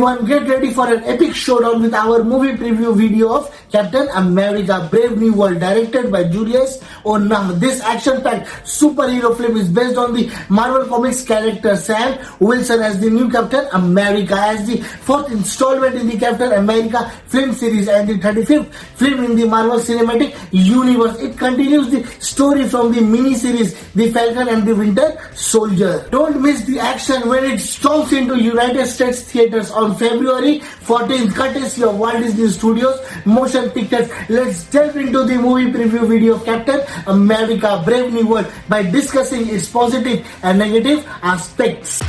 everyone, get ready for an epic showdown with our movie preview video of Captain America Brave New World, directed by Julius Onah. This action-packed superhero film is based on the Marvel Comics character Sam Wilson as the new Captain America, as the fourth installment in the Captain America film series and the 35th film in the Marvel Cinematic Universe. It continues the story from the mini-series The Falcon and the Winter Soldier. Don't miss the action when it storms into United States theaters on February 14th, courtesy of Walt Disney Studios Motion Pictures. Let's delve into the movie preview video of Captain America Brave New World by discussing its positive and negative aspects.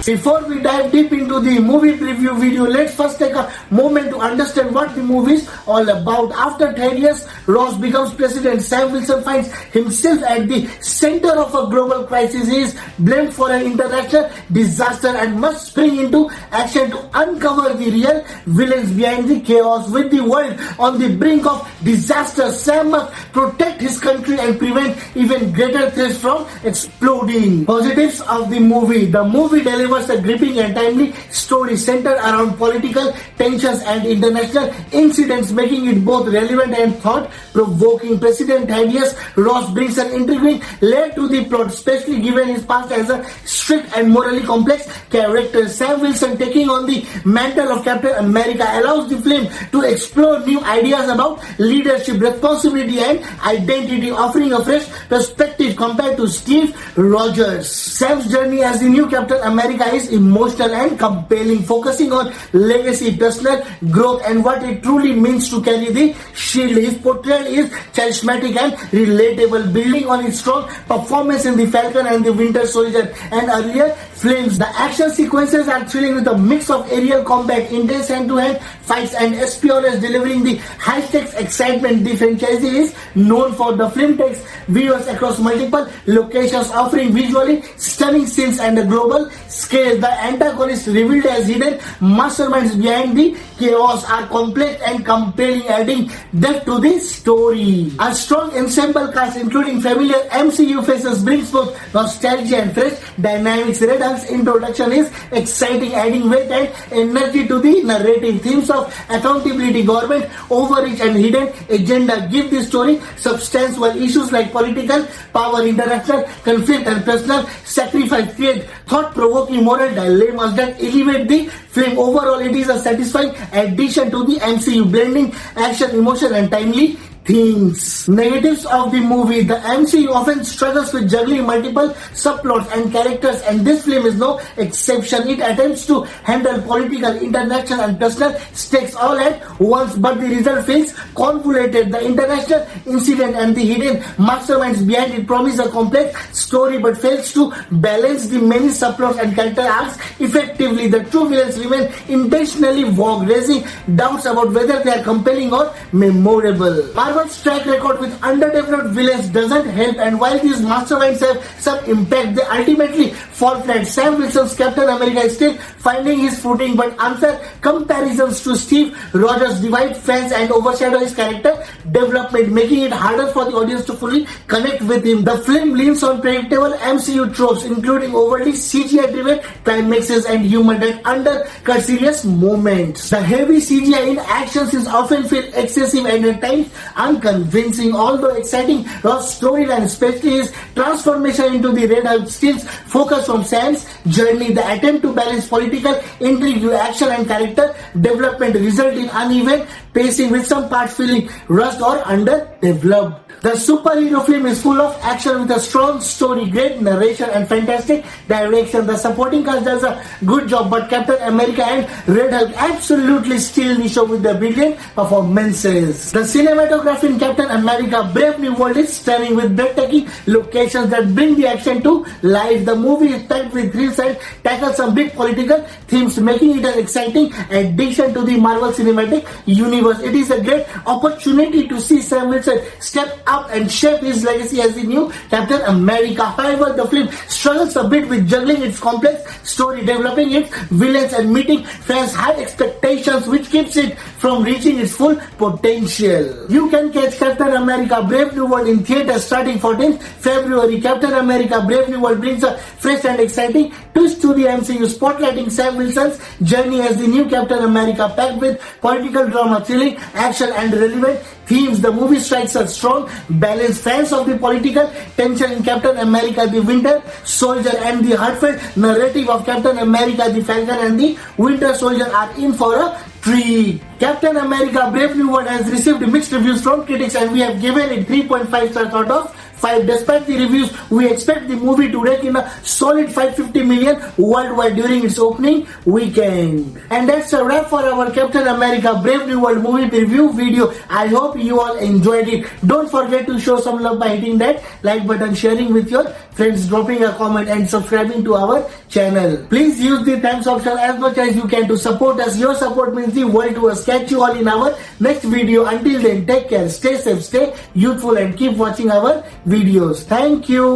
Before we dive deep into the movie preview video, let's first take a moment to understand what the movie is all about. After 10 years, Ross becomes president. Sam Wilson finds himself at the center of a global crisis. He is blamed for an international disaster and must spring into action to uncover the real villains behind the chaos. With the world on the brink of disaster, Sam must protect his country and prevent even greater threats from exploding. Positives of the movie. The movie delivers a gripping and timely story centered around political tensions and international incidents, making it both relevant and thought-provoking. President Thaddeus Ross brings an intriguing layer to the plot, especially given his past as a strict and morally complex character. Sam Wilson taking on the mantle of Captain America allows the film to explore new ideas about leadership, responsibility, and identity, offering a fresh perspective compared to Steve Rogers. Sam's journey as the new Captain America is emotional and compelling, focusing on legacy, personal growth, and what it truly means to carry the shield. His portrayal is charismatic and relatable, building on his strong performance in The Falcon and the Winter Soldier and earlier films. The action sequences are thrilling with a mix of aerial combat, intense hand-to-hand fights, and espionage, delivering the high-stakes excitement the franchise is known for. The film takes viewers across multiple locations, offering visually stunning scenes and a global scale. The antagonists, revealed as hidden masterminds behind the chaos, are complex and compelling, adding depth to the story. A strong ensemble cast, including familiar MCU faces, brings both nostalgia and fresh dynamics. Red Hulk's introduction is exciting, adding weight and energy to the narrative. Themes of accountability, government overreach, and hidden agenda give the story substance, while issues like political power, international conflict, and personal sacrifice create thought-provoking moral dilemmas that elevate the film. Overall, it is a satisfying addition to the MCU, blending action, emotion, and timely themes. Negatives of the movie. The MCU often struggles with juggling multiple subplots and characters, and this film is no exception. It attempts to handle political, international, and personal stakes all at once, but the result feels convoluted. The international incident and the hidden masterminds behind it promise a complex story but fails to balance the many subplots and character arcs effectively. The true villains remain intentionally vague, raising doubts about whether they are compelling or memorable. Marvel's track record with underdeveloped villains doesn't help, and while these masterminds have some impact, they ultimately fall flat. Sam Wilson's Captain America is still finding his footing, but unfair comparisons to Steve Rogers divide fans and overshadow his character development, making it harder for the audience to fully connect with him. The film leans on predictable MCU tropes, including overly CGI-driven climaxes and humor that undercut serious moments. The heavy CGI in action scenes often feel excessive and at times unconvincing. Although exciting, Ross' storyline, especially his transformation into the Red Hulk, steals focus from Sam's journey. The attempt to balance political intrigue, action, and character development result in uneven pacing, with some parts feeling rushed or underdeveloped. The superhero film is full of action with a strong story, great narration, and fantastic direction. The supporting cast does a good job, but Captain America and Red Hulk absolutely steal the show with their brilliant performances. The cinematography in Captain America Brave New World is stunning, with breathtaking locations that bring the action to life. The movie is packed with thrills and tackles some big political themes, making it an exciting addition to the Marvel Cinematic Universe. It is a great opportunity to see Sam Wilson step up and shape his legacy as the new Captain America. However, the film struggles a bit with juggling its complex story, developing its villains and meeting fans' high expectations, which keeps it from reaching its full potential. You can catch Captain America Brave New World in theaters starting 14th February. Captain America Brave New World brings a fresh and exciting twist to the MCU, spotlighting Sam Wilson's journey as the new Captain America, packed with political drama, thrilling action and relevant themes. The movie strikes a strong balance. Fans of the political tension in Captain America the Winter Soldier and the heartfelt narrative of Captain America the Falcon and the Winter Soldier are in for a treat. Captain America Brave New World has received mixed reviews from critics, and we have given it 3.5 stars out of 5. Despite the reviews, we expect the movie to rake in a solid 550 million worldwide during its opening weekend. And that's a wrap for our Captain America Brave New World movie preview video. I hope you all enjoyed it. Don't forget to show some love by hitting that like button, sharing with your friends, dropping a comment and subscribing to our channel. Please use the thanks option as much as you can to support us. Your support means the world to us. Catch you all in our next video. Until then, take care, stay safe, stay youthful and keep watching our videos. Thank you.